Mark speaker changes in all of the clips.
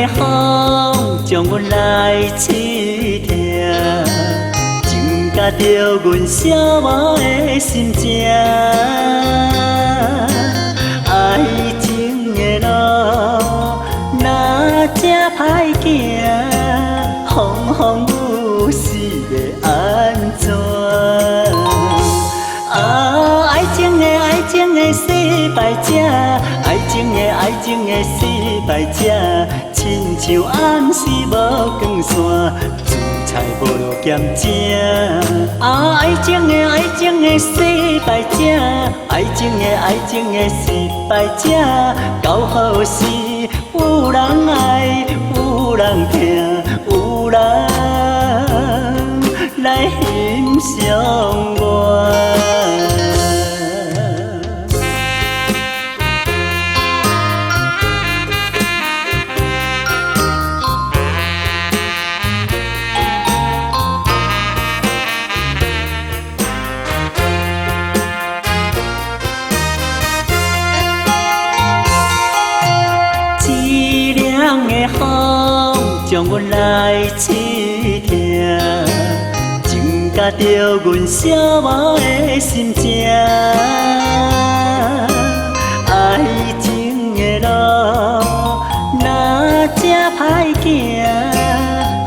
Speaker 1: 的风将阮来试听，情甲着阮寂寞的心情。爱情的路若这歹行，风风雨是要安怎？爱情的失败者，爱情的失败者，亲像暗时无光线，煮菜无落咸正。爱情的失败者，爱情的失败者，到何时有人爱，有人疼，有人来欣赏我？的风将阮来试听，情甲着阮寂寞的心情。爱情的路若这歹行，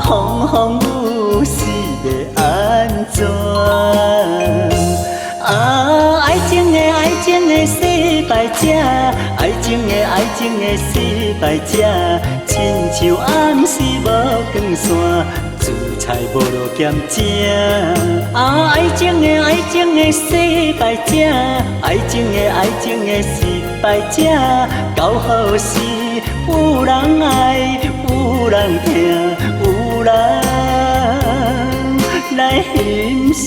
Speaker 1: 风风雨是要安怎？爱情的失败者，爱情的失败者，亲像暗时无光线，煮菜无落咸正。爱情的失败者，爱情的失败者，到何时有人爱，有人疼，有人来欣赏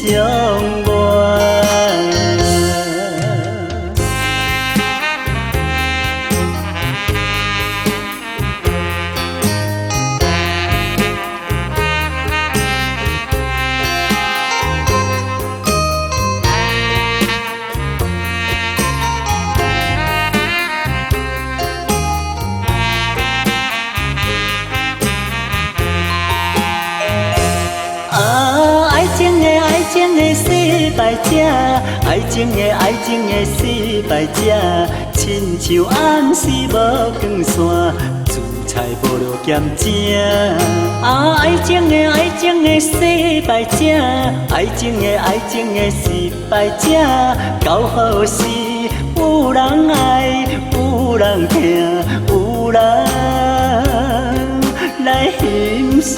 Speaker 1: 我？爱情的失败者，爱情的失败者，亲像暗时无光线，煮菜无落咸正。爱情的失败者，爱情的失败者，到何时有人爱，有人疼，有人来欣赏？